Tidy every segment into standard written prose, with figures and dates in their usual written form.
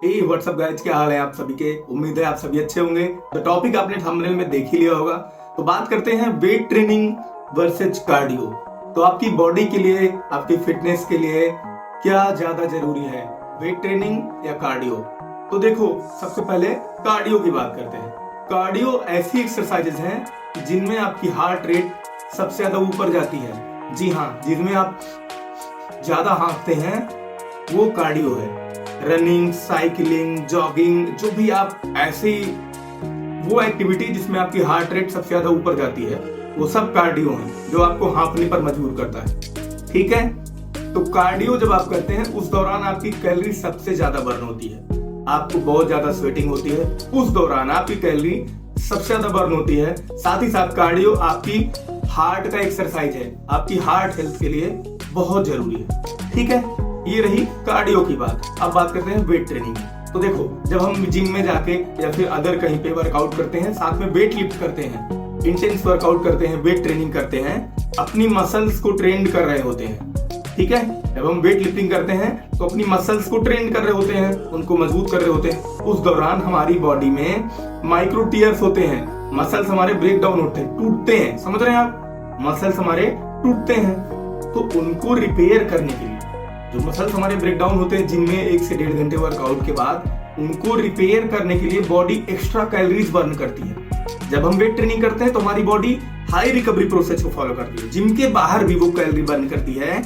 WhatsApp guys, क्या हाल है आप सभी के। उम्मीद है आप सभी अच्छे होंगे। तो टॉपिक आपने थंबनेल में देख ही लिया होगा। तो बात करते हैं वेट ट्रेनिंग वर्सेज कार्डियो। तो आपकी बॉडी के लिए, आपकी फिटनेस के लिए क्या ज्यादा जरूरी है, वेट ट्रेनिंग या कार्डियो। तो देखो, सबसे पहले कार्डियो की बात करते हैं। कार्डियो ऐसी एक्सरसाइजेज हैं जिनमें आपकी हार्ट रेट सबसे ज्यादा ऊपर जाती है। जी हाँ, जिनमें आप ज्यादा हाँकते हैं वो कार्डियो है। रनिंग, साइकिलिंग, जॉगिंग, जो भी आप ऐसी वो एक्टिविटी जिसमें आपकी हार्ट रेट सबसे ज्यादा ऊपर जाती है, वो सब कार्डियो है, जो आपको हाँफने पर मजबूर करता है। ठीक है, तो कार्डियो जब आप करते हैं उस दौरान आपकी कैलोरी सबसे ज्यादा बर्न होती है, आपको बहुत ज्यादा स्वेटिंग होती है, उस दौरान आपकी कैलोरी सबसे ज्यादा बर्न होती है। साथ ही साथ कार्डियो आपकी हार्ट का एक्सरसाइज है, आपकी हार्ट हेल्थ के लिए बहुत जरूरी है। ठीक है, ये रही कार्डियो की बात। अब बात करते हैं वेट ट्रेनिंग। तो देखो, जब हम जिम में जाके या फिर अदर कहीं पे वर्कआउट करते हैं, साथ में वेट लिफ्ट करते हैं, इंटेंस वर्कआउट करते हैं, वेट ट्रेनिंग करते हैं, अपनी मसल्स को ट्रेंड कर रहे होते हैं। ठीक है, जब हम वेट लिफ्टिंग करते हैं तो अपनी मसल्स को ट्रेन कर रहे होते हैं, उनको मजबूत कर रहे होते हैं। उस दौरान हमारी बॉडी में माइक्रो टीयर्स होते हैं, मसल्स हमारे ब्रेक डाउन होते हैं, टूटते हैं। समझ रहे हैं आप, मसल्स हमारे टूटते हैं। तो उनको रिपेयर करने के लिए, जो मसल्स हमारे ब्रेक डाउन होते हैं जिनमें 1 से 1.5 घंटे वर्कआउट के बाद, उनको रिपेयर करने के लिए बॉडी एक्स्ट्रा कैलोरीज बर्न करती है। जब हम वेट ट्रेनिंग करते हैं तो हमारी बॉडी हाई रिकवरी प्रोसेस को फॉलो करती है। जिम के बाहर भी वो कैलोरी बर्न करती है।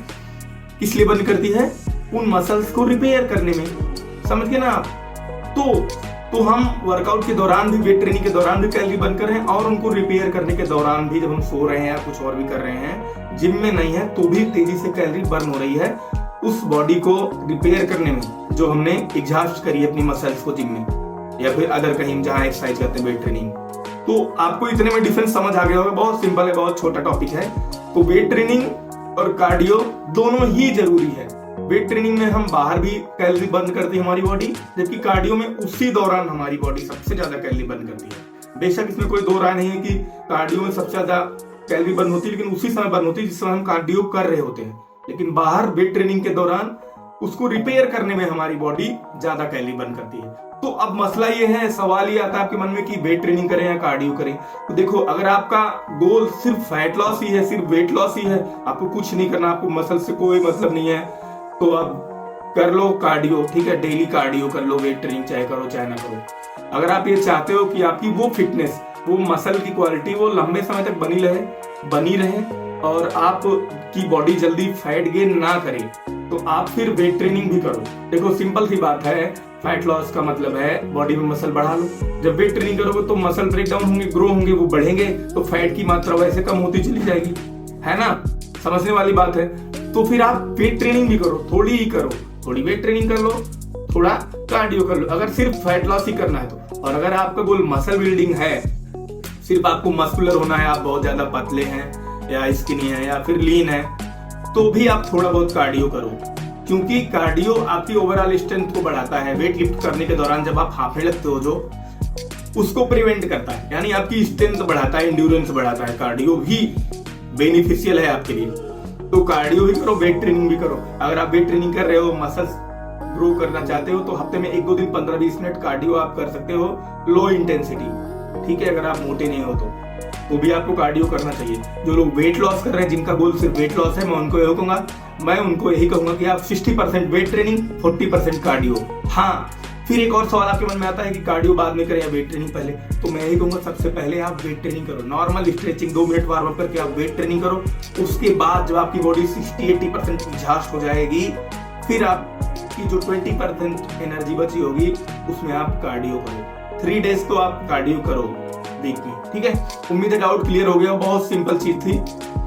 किस लिए बर्न करती है? उन मसल्स को रिपेयर करने में। समझ गए ना आप। तो हम वर्कआउट के दौरान भी, वेट ट्रेनिंग के दौरान भी कैलोरी बर्न कर रहे हैं, और उनको रिपेयर करने के दौरान भी, जब हम सो रहे हैं या कुछ और भी कर रहे हैं, जिम में नहीं है तो भी तेजी से कैलोरी बर्न हो रही है उस बॉडी को रिपेयर करने में, जो हमने एग्जॉस्ट करी है अपनी मसल्स को जिम में या फिर अदर कहीं जहां एक्सरसाइज करते हैं वेट ट्रेनिंग। तो आपको इतने में डिफरेंस समझ आ गया होगा। बहुत सिंपल है, बहुत छोटा टॉपिक है। तो वेट ट्रेनिंग और कार्डियो दोनों ही जरूरी है। वेट ट्रेनिंग में हम बाहर भी कैलोरी बर्न करती है हमारी बॉडी, जबकि कार्डियो में उसी दौरान हमारी बॉडी सबसे ज्यादा कैलोरी बर्न करती है। बेशक इसमें कोई दो राय नहीं है कि कार्डियो में सबसे ज्यादा कैलोरी बर्न होती है, लेकिन उसी समय बर्न होती है जिस समय हम कार्डियो कर रहे होते हैं। लेकिन बाहर वेट ट्रेनिंग के दौरान उसको रिपेयर करने में हमारी बॉडी ज्यादा कैलोरी बर्न करती है। तो अब मसला ये है, सवाल ये आता है आपके मन में कि वेट ट्रेनिंग करें या कार्डियो करें। तो देखो, अगर आपका गोल सिर्फ फैट लॉस ही है, सिर्फ वेट लॉस ही है, आपको कुछ नहीं करना, आपको मसल से कोई मतलब नहीं है, तो अब कर लो कार्डियो। ठीक है, डेली कार्डियो कर लो, वेट ट्रेनिंग चाहे करो चाहे ना करो। अगर आप ये चाहते हो कि आपकी वो फिटनेस, वो मसल की क्वालिटी वो लंबे समय तक बनी रहे और आप की बॉडी जल्दी फैट गेन ना करे, तो आप फिर वेट ट्रेनिंग भी करो। देखो, सिंपल सी बात है, फैट लॉस का मतलब है बॉडी में मसल बढ़ा लो। जब वेट ट्रेनिंग करोगे तो मसल ब्रेक डाउन होंगे, ग्रो होंगे, वो बढ़ेंगे, तो फैट की मात्रा वैसे कम होती चली जाएगी, है ना। समझने वाली बात है। तो फिर आप वेट ट्रेनिंग भी करो, थोड़ी ही करो, थोड़ी वेट ट्रेनिंग कर लो, थोड़ा कार्डियो कर लो, अगर सिर्फ फैट लॉस ही करना है तो। और अगर आपका गोल मसल बिल्डिंग है, सिर्फ आपको मस्कुलर होना है, आप बहुत ज्यादा पतले हैं या स्किनी है या फिर लीन है, तो भी आप थोड़ा बहुत कार्डियो करो। क्योंकि कार्डियो आपकी ओवरऑल स्ट्रेंथ को बढ़ाता है। वेट लिफ्ट करने के दौरान जब आप हांफने लगते हो, जो उसको प्रिवेंट करता है, यानी आपकी स्ट्रेंथ बढ़ाता है, एंड्योरेंस बढ़ाता है। कार्डियो भी बेनिफिशियल है आपके लिए। तो कार्डियो भी करो, वेट ट्रेनिंग भी करो। अगर आप वेट ट्रेनिंग कर रहे हो, मसल्स ग्रो करना चाहते हो, तो हफ्ते में 1-2 दिन 15-20 मिनट कार्डियो आप कर सकते हो, लो इंटेंसिटी। ठीक है, अगर आप मोटे नहीं हो तो भी आपको कार्डियो करना चाहिए। जो लोग वेट लॉस कर रहे हैं, जिनका गोल सिर्फ वेट लॉस है, मैं उनको यही कहूंगा कि आप 60% वेट ट्रेनिंग, 40% कार्डियो। हाँ, फिर एक और सवाल आपके मन में आता है कि कार्डियो बाद में करें या वेट ट्रेनिंग पहले। तो मैं यही कहूंगा, सबसे पहले आप वेट ट्रेनिंग करो, normal stretching 2 minute warm up करके आप वेट ट्रेनिंग करो। उसके बाद जब आपकी बॉडी 60-80% एग्जॉस्ट हो जाएगी, फिर आपकी जो 20% एनर्जी बची होगी, उसमें आप कार्डियो करो। 3 डेज तो आप कार्डियो करो वीक में। ठीक है, उम्मीद है डाउट क्लियर हो गया। बहुत सिंपल चीज थी।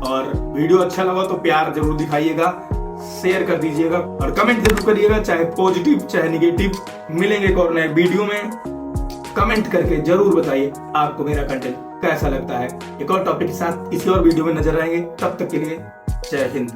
और वीडियो अच्छा लगा तो प्यार जरूर दिखाइएगा, शेयर कर दीजिएगा और कमेंट जरूर करिएगा, चाहे पॉजिटिव चाहे निगेटिव। मिलेंगे एक और नए वीडियो में। कमेंट करके जरूर बताइए आपको मेरा कंटेंट कैसा लगता है। एक और टॉपिक के साथ किसी और वीडियो में नजर आएंगे। तब तक के लिए जय हिंद।